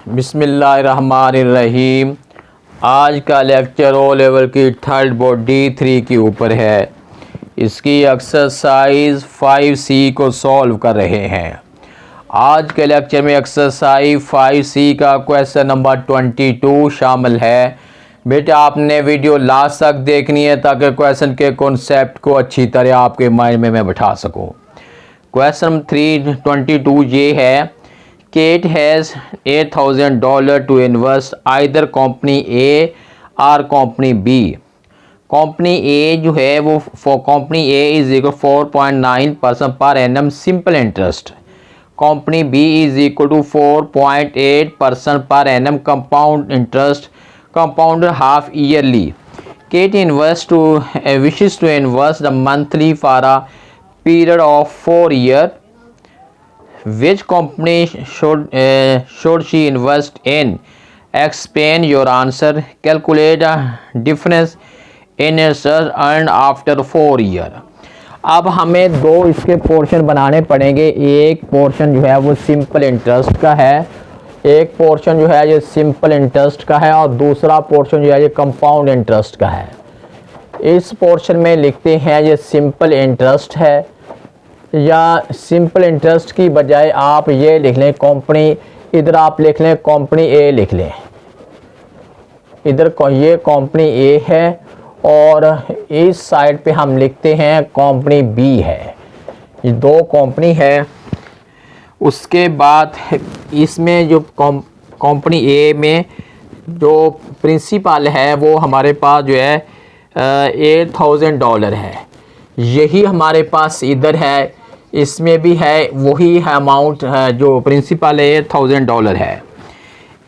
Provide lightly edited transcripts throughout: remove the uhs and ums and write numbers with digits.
बिस्मिल्लाहिर्रहमानिर्रहीम। आज का लेक्चर ओ लेवल की थर्ड बोर्ड D3 के ऊपर है। इसकी एक्सरसाइज 5C को सॉल्व कर रहे हैं। आज के लेक्चर में एक्सरसाइज 5C का क्वेश्चन नंबर 22 शामिल है। बेटा आपने वीडियो लास्ट तक देखनी है ताकि क्वेश्चन के कॉन्सेप्ट को अच्छी तरह आपके माइंड में मैं बैठा सकूं। क्वेश्चन 322 ये है, Kate has $8,000 to invest either company A और company B। कंपनी A जो है वो company A is equal 4.9% per annum simple interest. Company B is equal to 4.8% per annum compound interest, compound half yearly. Kate wishes to invest the monthly for a period of 4 years. Which company should she invest in? Explain your answer. Calculate the difference in interest earned after 4 years. अब हमें दो इसके portion बनाने पड़ेंगे। एक portion जो है वो सिंपल इंटरेस्ट का है, एक पोर्शन जो है ये सिंपल इंटरेस्ट का है और दूसरा पोर्शन जो है ये कंपाउंड इंटरेस्ट का है। इस पोर्शन में लिखते हैं ये सिंपल इंटरेस्ट है, या सिंपल इंटरेस्ट की बजाय आप ये लिख लें कंपनी, इधर आप लिख लें कंपनी ए लिख लें। इधर ये कंपनी ए है और इस साइड पे हम लिखते हैं कंपनी बी है। ये दो कंपनी है। उसके बाद इसमें जो कंपनी ए में जो प्रिंसिपल है वो हमारे पास जो है $8,000 है। यही हमारे पास इधर है, इसमें भी है वही अमाउंट है, जो प्रिंसिपल है $8,000 है।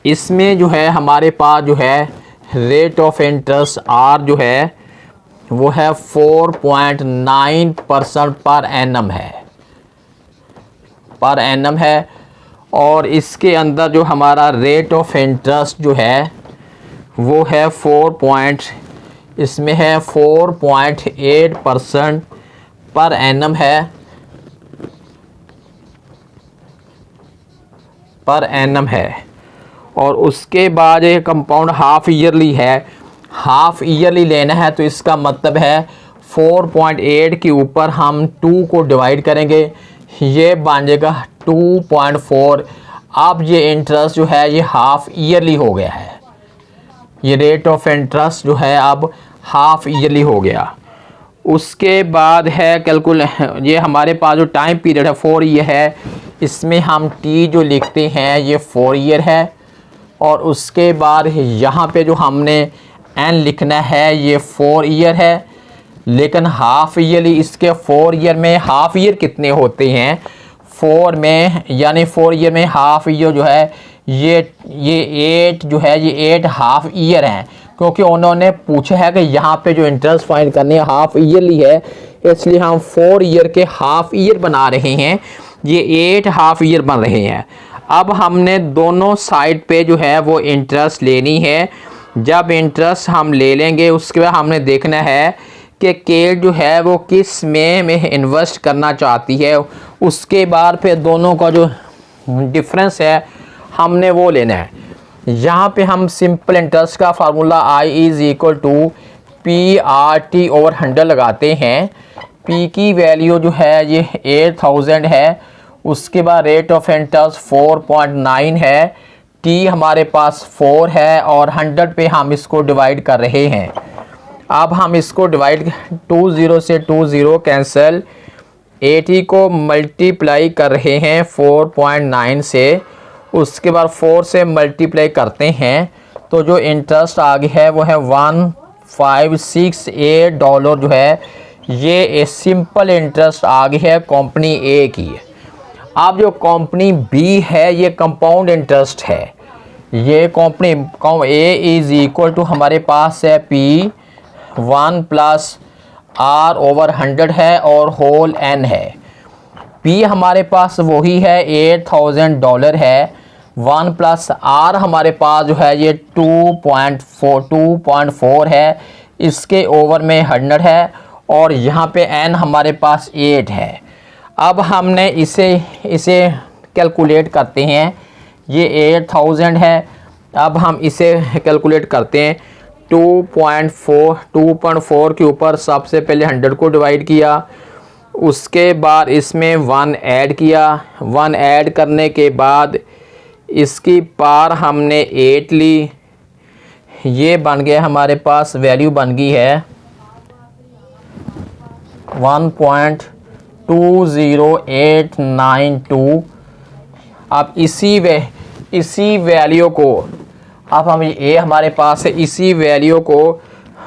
इसमें जो है हमारे पास जो है रेट ऑफ इंटरेस्ट आर जो है वो है 4.9% पर एनम है। और इसके अंदर जो हमारा रेट ऑफ इंटरेस्ट जो है वो है 4.8% पर एनम है। और उसके बाद ये कंपाउंड हाफ ईयरली है। हाफ ईयरली लेना है तो इसका मतलब है 4.8 के ऊपर हम 2 को डिवाइड करेंगे, ये बन जाएगा 2.4। अब ये इंटरेस्ट जो है ये हाफ ईयरली हो गया है। ये रेट ऑफ इंटरेस्ट जो है अब हाफ ईयरली हो गया। उसके बाद है ये हमारे पास जो टाइम पीरियड है 4 ईयर है। इसमें हम टी जो लिखते हैं ये 4 ईयर है। और उसके बाद यहाँ पे जो हमने एन लिखना है ये 4 ईयर है, लेकिन हाफ ईयरली इसके 4 ईयर में हाफ ईयर कितने होते हैं 4 में, यानी 4 ईयर में हाफ ईयर जो है ये 8 जो है ये 8 हाफ ईयर हैं, क्योंकि उन्होंने पूछा है कि यहाँ पे जो इंटरेस्ट फाइंड करनी है हाफ ईयरली है, इसलिए हम 4 ईयर के हाफ ईयर बना रहे हैं। ये 8 हाफ ईयर बन रहे हैं। अब हमने दोनों साइड पे जो है वो इंटरेस्ट लेनी है। जब इंटरेस्ट हम ले लेंगे उसके बाद हमने देखना है कि केट जो है वो किस में इन्वेस्ट करना चाहती है। उसके बाद फिर दोनों का जो डिफरेंस है हमने वो लेना है। यहाँ पे हम सिंपल इंटरेस्ट का formula I is equal to PRT/100 लगाते हैं। P की वैल्यू जो है ये 8,000 है। उसके बाद रेट ऑफ इंटरेस्ट 4.9 है। T हमारे पास 4 है और 100 पे हम इसको डिवाइड कर रहे हैं। अब हम इसको डिवाइड 20 से 20 कैंसिल, 80 को मल्टीप्लाई कर रहे हैं 4.9 से। उसके बाद 4 से मल्टीप्लाई करते हैं तो जो इंटरेस्ट आ गया है वो है $1,568 जो है ये सिंपल इंटरेस्ट आ गई है कंपनी ए की। अब जो कंपनी बी है ये कंपाउंड इंटरेस्ट है। ये company A is equal to हमारे पास है P1 + R/100 है और होल n है। P हमारे पास वही है $8,000 है। 1 + R हमारे पास जो है ये 2.4 है। इसके ओवर में 100 है और यहाँ पे n हमारे पास 8 है। अब हमने इसे कैलकुलेट करते हैं ये 8000 है। अब हम इसे कैलकुलेट करते हैं। 2.4 के ऊपर सबसे पहले 100 को डिवाइड किया, उसके बाद इसमें 1 ऐड किया। 1 ऐड करने के बाद इसकी पार हमने 8 ली। ये बन गया हमारे पास, वैल्यू बन गई है 1.20892। अब इसी वैल्यू को, अब हम ये हमारे पास है, इसी वैल्यू को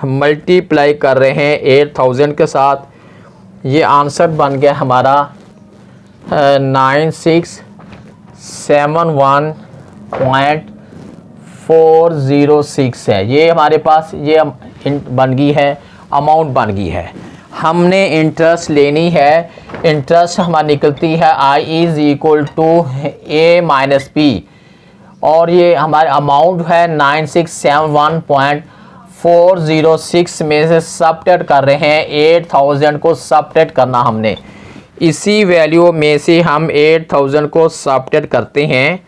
मल्टीप्लाई कर रहे हैं 8000 के साथ। ये आंसर बन गया हमारा 9671.406 है। ये हमारे पास ये बन गई है, अमाउंट बन गई है। हमने इंटरेस्ट लेनी है। इंटरेस्ट हमारी निकलती है I is equal to A minus P, और ये हमारे अमाउंट है 9671.406 में से सबट्रैक्ट कर रहे हैं 8000 को सबट्रैक्ट करना हमने। इसी वैल्यू में से हम 8000 को सबट्रैक्ट करते हैं,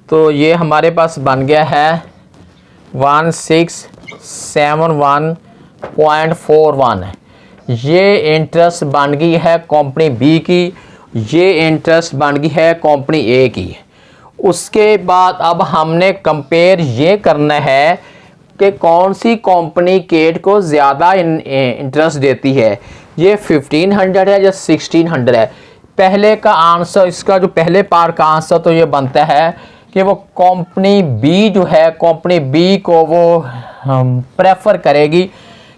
तो ये हमारे पास बन गया है 1671.41। ये इंटरेस्ट बन गई है कंपनी बी की, ये इंटरेस्ट बन गई है कंपनी ए की। उसके बाद अब हमने कंपेयर ये करना है कि कौन सी कंपनी केट को ज़्यादा इंटरेस्ट देती है। ये 1500 है या 1600 है। पहले का आंसर, इसका जो पहले पार्ट का आंसर तो ये बनता है कि वो कंपनी बी जो है, कंपनी बी को वो प्रेफर करेगी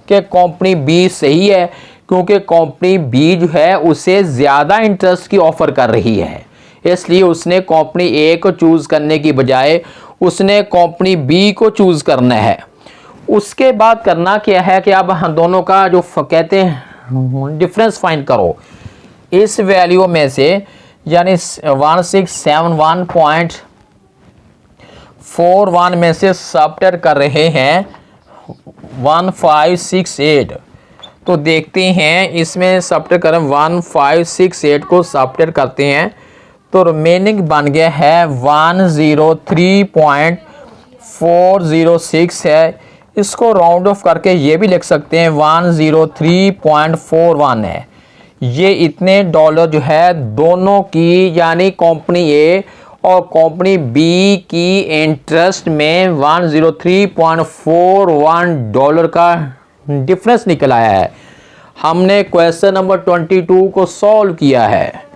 कि कंपनी बी सही है, क्योंकि कंपनी बी जो है उसे ज़्यादा इंटरेस्ट की ऑफ़र कर रही है। इसलिए उसने कंपनी ए को चूज़ करने की बजाय उसने कंपनी बी को चूज़ करना है। उसके बाद करना क्या है कि अब हम दोनों का जो कहते हैं डिफरेंस फाइंड करो। इस वैल्यू में से यानी 1671.41 में से सबट्रैक्ट कर रहे हैं 1568। तो देखते हैं इसमें सबट्रैक्ट करें, 1568 को सबट्रैक्ट करते हैं तो रिमेनिंग बन गया है 103.406 है। इसको राउंड ऑफ करके ये भी लिख सकते हैं 103.41 है। ये इतने डॉलर जो है दोनों की, यानी कंपनी ए और कंपनी बी की इंटरेस्ट में 103.41 डॉलर का डिफरेंस निकल आया है। हमने क्वेश्चन नंबर 22 को सॉल्व किया है।